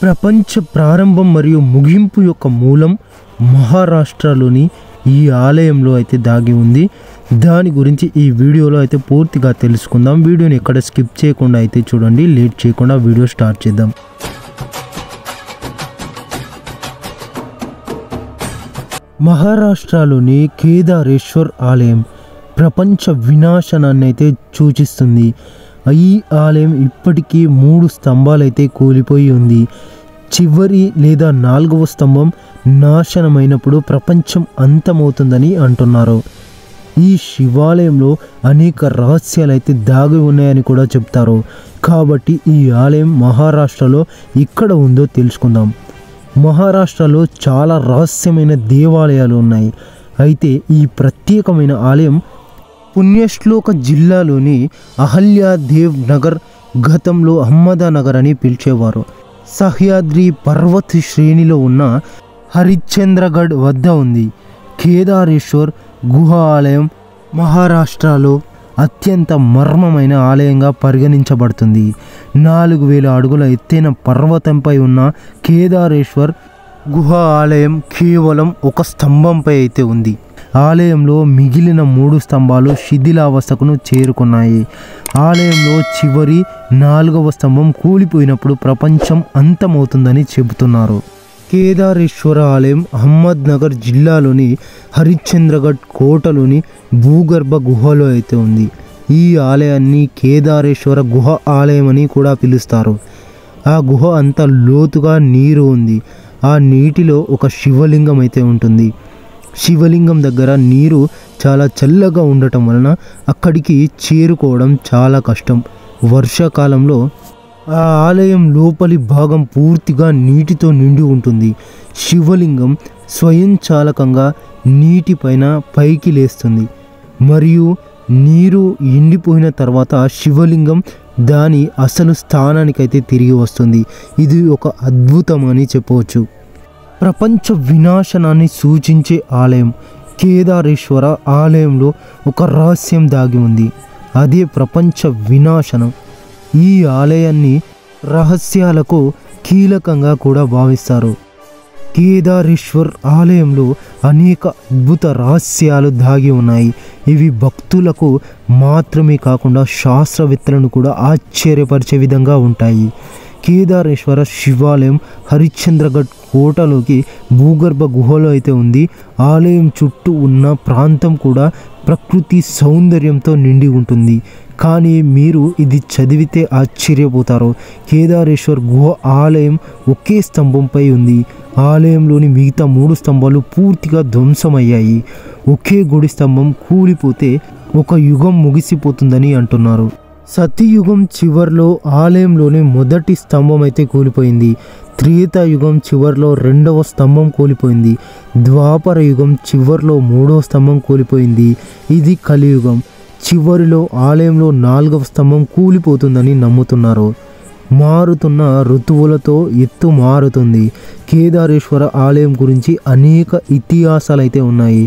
ప్రపంచ ప్రారంభం మరియు ముగింపు యొక్క మూలం మహారాష్ట్రలోని ఈ ఆలయంలో అయితే దాగి ఉంది. దాని గురించి ఈ వీడియోలో అయితే పూర్తిగా తెలుసుకుందాం. వీడియోని ఎక్కడ స్కిప్ చేయకుండా అయితే చూడండి. లేట్ చేయకుండా వీడియో స్టార్ట్ చేద్దాం. మహారాష్ట్రలోని కేదారేశ్వర్ ఆలయం ప్రపంచ వినాశనాన్ని అయితే సూచిస్తుంది. ఈ ఆలయం ఇప్పటికీ 3 స్తంభాలు అయితే కూలిపోయి ఉంది. చివరి లేదా 4వ స్తంభం నాశనమైనప్పుడు ప్రపంచం అంతమవుతుందని అంటున్నారు. ఈ శివాలయంలో అనేక రహస్యాలు అయితే దాగి ఉన్నాయని కూడా చెప్తారు. కాబట్టి ఈ ఆలయం మహారాష్ట్రలో ఎక్కడ ఉందో తెలుసుకుందాం. మహారాష్ట్రలో చాలా రహస్యమైన దేవాలయాలు ఉన్నాయి. అయితే ఈ ప్రత్యేకమైన ఆలయం పుణ్యశ్లోక జిల్లాలోని అహల్యాదేవ్ నగర్, గతంలో అహ్మదానగర్ అని పిలిచేవారు, సహ్యాద్రి పర్వత శ్రేణిలో ఉన్న హరిశ్చంద్రగఢ్ వద్ద ఉంది. కేదారేశ్వర్ గుహ ఆలయం మహారాష్ట్రలో అత్యంత మర్మమైన ఆలయంగా పరిగణించబడుతుంది. 4000 అడుగుల ఎత్తైన పర్వతంపై ఉన్న కేదారేశ్వర్ గుహ ఆలయం కేవలం ఒక స్తంభంపై అయితే ఉంది. ఆలయంలో మిగిలిన 3 స్తంభాలు శిథిలావస్థకు చేరుకున్నాయి. ఆలయంలో చివరి 4వ స్తంభం కూలిపోయినప్పుడు ప్రపంచం అంతమవుతుందని చెబుతున్నారు. కేదారేశ్వర ఆలయం అహ్మద్నగర్ జిల్లాలోని హరిశ్చంద్రగఢ్ కోటలోని భూగర్భ గుహలో అయితే ఉంది. ఈ ఆలయాన్ని కేదారేశ్వర గుహ ఆలయం అని కూడా పిలుస్తారు. ఆ గుహ అంత లోతుగా నీరు ఉంది. ఆ నీటిలో ఒక శివలింగం అయితే ఉంటుంది. శివలింగం దగ్గర నీరు చాలా చల్లగా ఉండటం వలన అక్కడికి చేరుకోవడం చాలా కష్టం. వర్షాకాలంలో ఆ ఆలయం లోపలి భాగం పూర్తిగా నీటితో నిండి ఉంటుంది. శివలింగం స్వయంచాలకంగా నీటిపైన పైకి లేస్తుంది మరియు నీరు ఎండిపోయిన తర్వాత శివలింగం దాని అసలు స్థానానికైతే తిరిగి వస్తుంది. ఇది ఒక అద్భుతం అని చెప్పవచ్చు. ప్రపంచ వినాశనాన్ని సూచించే ఆలయం కేదారేశ్వర ఆలయంలో ఒక రహస్యం దాగి ఉంది. అదే ప్రపంచ వినాశనం. ఈ ఆలయాన్ని రహస్యాలకు కీలకంగా కూడా భావిస్తారు. కేదారేశ్వర్ ఆలయంలో అనేక అద్భుత రహస్యాలు దాగి ఉన్నాయి. ఇవి భక్తులకు మాత్రమే కాకుండా శాస్త్రవేత్తలను కూడా ఆశ్చర్యపరిచే విధంగా ఉంటాయి. కేదారేశ్వర శివాలయం హరిశ్చంద్రగఢ్ కోటలోకి భూగర్భ గుహలో అయితే ఉంది. ఆలయం చుట్టూ ఉన్న ప్రాంతం కూడా ప్రకృతి సౌందర్యంతో నిండి ఉంటుంది. కానీ మీరు ఇది చదివితే ఆశ్చర్యపోతారు. కేదారేశ్వర్ గుహ ఆలయం ఒకే స్తంభంపై ఉంది. ఆలయంలోని మిగతా 3 స్తంభాలు పూర్తిగా ధ్వంసమయ్యాయి. ఒకే గుడి స్తంభం కూలిపోతే ఒక యుగం ముగిసిపోతుందని అంటున్నారు. సతయుగం చివరిలో ఆలయంలోని మొదటి స్తంభం అయితే కూలిపోయింది. త్రేతాయుగం చివరిలో 2వ స్తంభం కూలిపోయింది. ద్వాపర యుగం చివరిలో 3వ స్తంభం కూలిపోయింది. ఇది కలియుగం చివరిలో ఆలయంలో 4వ స్తంభం కూలిపోతుందని నమ్ముతున్నారు. మారుతున్న ఋతువులతో ఎత్తు మారుతుంది. కేదారేశ్వర ఆలయం గురించి అనేక ఇతిహాసాలు అయితే ఉన్నాయి.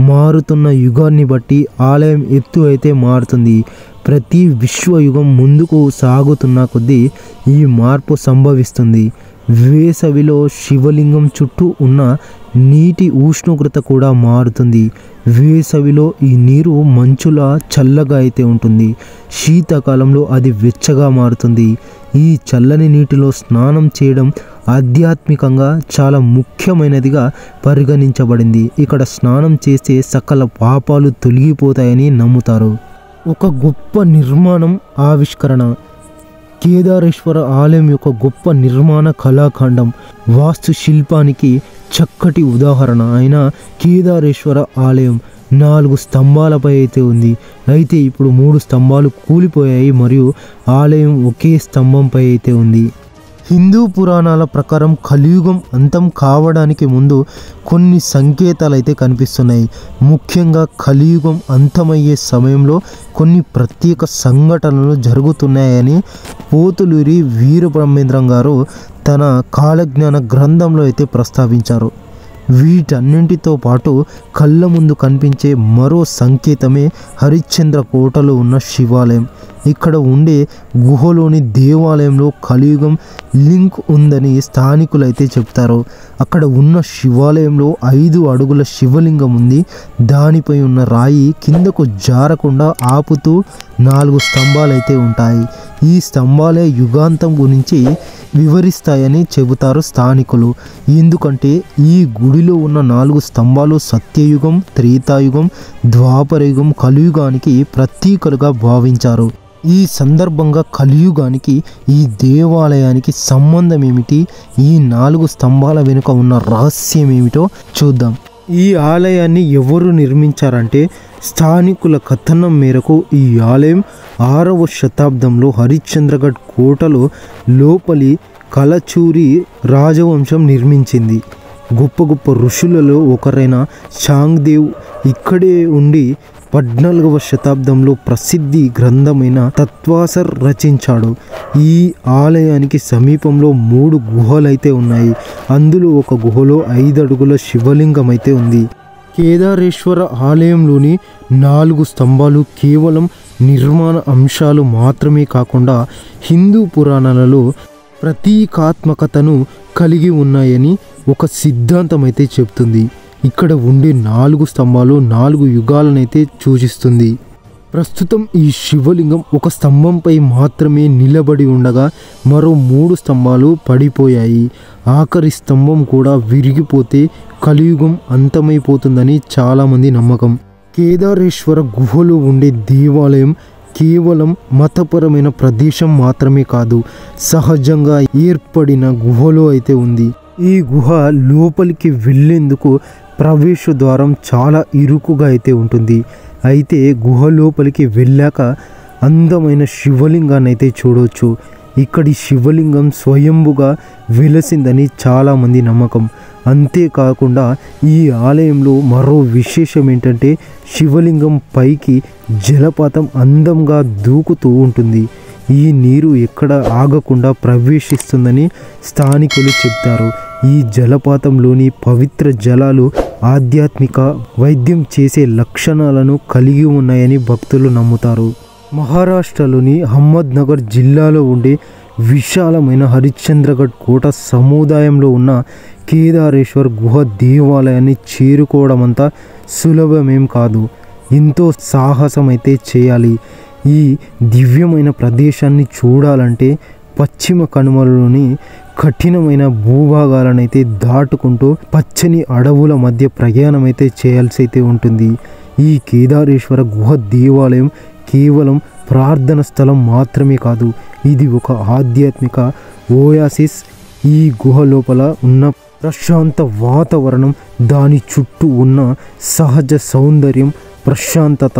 మారుతున్న యుగాన్ని బట్టి ఆలయం ఎత్తు అయితే మారుతుంది. ప్రతి విశ్వయుగం ముందుకు సాగుతున్న కొద్దీ ఈ మార్పు సంభవిస్తుంది. వేసవిలో శివలింగం చుట్టూ ఉన్న నీటి ఉష్ణోగ్రత కూడా మారుతుంది. వేసవిలో ఈ నీరు మంచులా చల్లగా అయితే ఉంటుంది. శీతాకాలంలో అది వెచ్చగా మారుతుంది. ఈ చల్లని నీటిలో స్నానం చేయడం ఆధ్యాత్మికంగా చాలా ముఖ్యమైనదిగా పరిగణించబడింది. ఇక్కడ స్నానం చేస్తే సకల పాపాలు తొలగిపోతాయని నమ్ముతారు. ఒక గొప్ప నిర్మాణం ఆవిష్కరణ. కేదారేశ్వర ఆలయం యొక్క గొప్ప నిర్మాణ కళాఖండం వాస్తు శిల్పానికి చక్కటి ఉదాహరణ అయిన కేదారేశ్వర ఆలయం 4 స్తంభాలపై అయితే ఉంది. అయితే ఇప్పుడు 3 స్తంభాలు కూలిపోయాయి మరియు ఆలయం ఒకే స్తంభంపై అయితే ఉంది. హిందూ పురాణాల ప్రకారం కలియుగం అంతం కావడానికి ముందు కొన్ని సంకేతాలు అయితే కనిపిస్తున్నాయి. ముఖ్యంగా కలియుగం అంతమయ్యే సమయంలో కొన్ని ప్రత్యేక సంఘటనలు జరుగుతున్నాయని పోతులూరి వీరబ్రహ్మేంద్రం గారు తన కాలజ్ఞాన గ్రంథంలో అయితే ప్రస్తావించారు. వీటన్నింటితో పాటు కళ్ళ ముందు కనిపించే మరో సంకేతమే హరిశ్చంద్ర కోటలో ఉన్న శివాలయం. ఇక్కడ ఉండే గుహలోని దేవాలయంలో కలియుగం లింక్ ఉందని స్థానికులైతే చెప్తారు. అక్కడ ఉన్న శివాలయంలో 5 అడుగుల శివలింగం ఉంది. దానిపై ఉన్న రాయి కిందకు జారకుండా ఆపుతూ 4 స్తంభాలైతే ఉంటాయి. ఈ స్తంభాలే యుగాంతం గురించి వివరిస్తాయని చెబుతారు స్థానికులు. ఎందుకంటే ఈ గుడిలో ఉన్న 4 స్తంభాలు సత్యయుగం, త్రేతాయుగం, ద్వాపరయుగం, కలియుగానికి ప్రతీకలుగా భావించారు. ఈ సందర్భంగా కలియుగానికి ఈ దేవాలయానికి సంబంధం ఏమిటి, ఈ 4 స్తంభాల వెనుక ఉన్న రహస్యం ఏమిటో చూద్దాం. ఈ ఆలయాన్ని ఎవరు నిర్మించారంటే స్థానికుల కథనం మేరకు ఈ ఆలయం 6వ శతాబ్దంలో హరిశ్చంద్రగఢ్ కోటలో లోపలి కలచూరి రాజవంశం నిర్మించింది. గొప్ప గొప్ప ఋషులలో ఒకరైన చాంగ్దేవ్ ఇక్కడే ఉండి 14వ శతాబ్దంలో ప్రసిద్ధి గ్రంథమైన తత్వాసర్ రచించాడు. ఈ ఆలయానికి సమీపంలో 3 గుహలైతే ఉన్నాయి. అందులో ఒక గుహలో 5 అడుగుల శివలింగం అయితే ఉంది. కేదారేశ్వర ఆలయంలోని 4 స్తంభాలు కేవలం నిర్మాణ అంశాలు మాత్రమే కాకుండా హిందూ పురాణాలలో ప్రతీకాత్మకతను కలిగి ఉన్నాయని ఒక సిద్ధాంతం అయితే చెప్తుంది. ఇక్కడ ఉండే 4 స్తంభాలు 4 యుగాలనైతే సూచిస్తుంది. ప్రస్తుతం ఈ శివలింగం ఒక స్తంభంపై మాత్రమే నిలబడి ఉండగా మరో 3 స్తంభాలు పడిపోయాయి. ఆఖరి స్తంభం కూడా విరిగిపోతే కలియుగం అంతమైపోతుందని చాలామంది నమ్మకం. కేదారేశ్వర గుహలో ఉండే దేవాలయం కేవలం మతపరమైన ప్రదేశం మాత్రమే కాదు, సహజంగా ఏర్పడిన గుహలో అయితే ఉంది. ఈ గుహ లోపలికి వెళ్ళేందుకు ప్రవేశ ద్వారం చాలా ఇరుకుగా అయితే ఉంటుంది. అయితే గుహ లోపలికి వెళ్ళాక అందమైన శివలింగాన్ని అయితే చూడవచ్చు. ఇక్కడి శివలింగం స్వయంభుగా వెలసిందని చాలామంది నమ్మకం. అంతేకాకుండా ఈ ఆలయంలో మరో విశేషం ఏంటంటే శివలింగం పైకి జలపాతం అందంగా దూకుతూ ఉంటుంది. ఈ నీరు ఎక్కడ ఆగకుండా ప్రవేశిస్తుందని స్థానికులు చెప్తారు. ఈ జలపాతంలోని పవిత్ర జలాలు ఆధ్యాత్మిక వైద్యం చేసే లక్షణాలను కలిగి ఉన్నాయని భక్తులు నమ్ముతారు. మహారాష్ట్రలోని అహ్మద్నగర్ జిల్లాలో ఉండే విశాలమైన హరిశ్చంద్రగఢ్ కోట సముదాయంలో ఉన్న కేదారేశ్వర్ గుహ దేవాలయాన్ని చేరుకోవడం అంతా సులభమేం కాదు. ఎంతో సాహసం అయితే చేయాలి. ఈ దివ్యమైన ప్రదేశాన్ని చూడాలంటే పశ్చిమ కనుమలలోని కఠినమైన భూభాగాలనైతే దాటుకుంటూ పచ్చని అడవుల మధ్య ప్రయాణం అయితే చేయాల్సి అయితే ఉంటుంది. ఈ కేదారేశ్వర గుహ దేవాలయం కేవలం ప్రార్థన స్థలం మాత్రమే కాదు, ఇది ఒక ఆధ్యాత్మిక ఓయాసిస్. ఈ గుహ లోపల ఉన్న ప్రశాంత వాతావరణం, దాని చుట్టూ ఉన్న సహజ సౌందర్యం, ప్రశాంతత,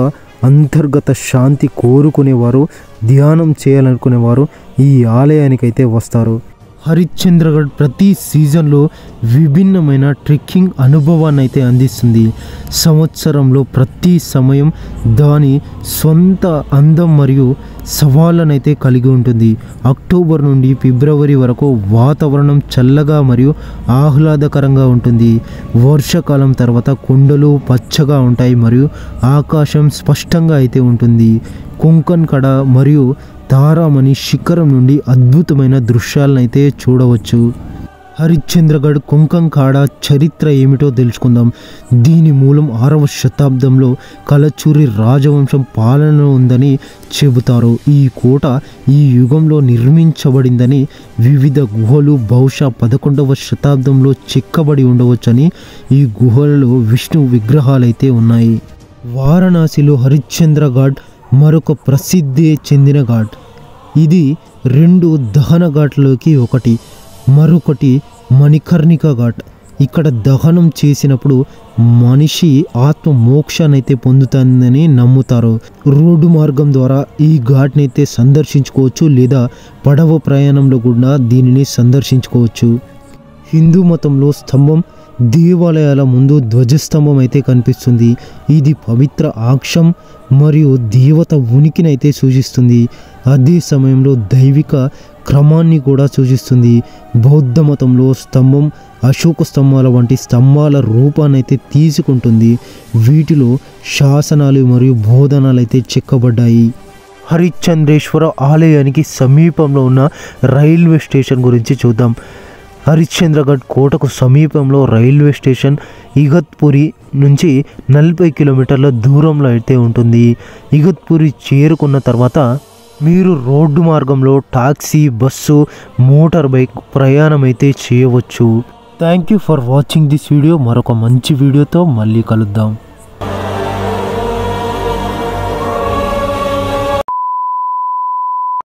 అంతర్గత శాంతి కోరుకునేవారు, ధ్యానం చేయాలనుకునేవారు ఈ ఆలయానికైతే వస్తారు. హరిశ్చంద్రగఢ్ ప్రతి సీజన్లో విభిన్నమైన ట్రెక్కింగ్ అనుభవాన్ని అయితే అందిస్తుంది. సంవత్సరంలో ప్రతి సమయం దాని సొంత అందం మరియు సవాళ్ళనైతే కలిగి ఉంటుంది. అక్టోబర్ నుండి ఫిబ్రవరి వరకు వాతావరణం చల్లగా మరియు ఆహ్లాదకరంగా ఉంటుంది. వర్షాకాలం తర్వాత కొండలు పచ్చగా ఉంటాయి మరియు ఆకాశం స్పష్టంగా అయితే ఉంటుంది. కొంకన్ కడ మరియు తారామణి శిఖరం నుండి అద్భుతమైన దృశ్యాలను అయితే చూడవచ్చు. హరిశ్చంద్రగఢ్ కొంకంకాడ చరిత్ర ఏమిటో తెలుసుకుందాం. దీని మూలం 6వ శతాబ్దంలో కలచూరి రాజవంశం పాలనలో ఉందని చెబుతారు. ఈ కోట ఈ యుగంలో నిర్మించబడిందని, వివిధ గుహలు బహుశా 11వ శతాబ్దంలో చెక్కబడి ఉండవచ్చని, ఈ గుహలలో విష్ణు విగ్రహాలైతే ఉన్నాయి. వారణాసిలో హరిశ్చంద్రగఢ్ మరొక ప్రసిద్ధి చెందిన ఘాట్. ఇది 2 దహన ఘాట్లోకి ఒకటి. మరొకటి మణికర్ణిక ఘాట్. ఇక్కడ దహనం చేసినప్పుడు మనిషి ఆత్మ మోక్షానైతే పొందుతుందని నమ్ముతారు. రోడ్డు మార్గం ద్వారా ఈ ఘాట్ని అయితే సందర్శించుకోవచ్చు, లేదా పడవ ప్రయాణంలో కూడా దీనిని సందర్శించుకోవచ్చు. హిందూ మతంలో స్తంభం దేవాలయాల ముందు ధ్వజస్తంభం అయితే కనిపిస్తుంది. ఇది పవిత్ర ఆక్షం మరియు దేవత ఉనికిని అయితే సూచిస్తుంది. అదే సమయంలో దైవిక క్రమాన్ని కూడా సూచిస్తుంది. బౌద్ధ మతంలో స్తంభం అశోక స్తంభాల వంటి స్తంభాల రూపాన్ని అయితే తీసుకుంటుంది. వీటిలో శాసనాలు మరియు బోధనలు అయితే చెక్కబడ్డాయి. హరిశ్చంద్రేశ్వర ఆలయానికి సమీపంలో ఉన్న రైల్వే స్టేషన్ గురించి చూద్దాం. హరిశ్చంద్రగఢ్ కోటకు సమీపంలో రైల్వే స్టేషన్ ఇగత్పురి నుంచి 40 కిలోమీటర్ల దూరంలో అయితే ఉంటుంది. ఇగత్పురి చేరుకున్న తర్వాత మీరు రోడ్డు మార్గంలో టాక్సీ, బస్సు, మోటార్ బైక్ ప్రయాణం అయితే చేయవచ్చు. Thank you for watching this video. మరొక మంచి వీడియోతో మళ్ళీ కలుద్దాం.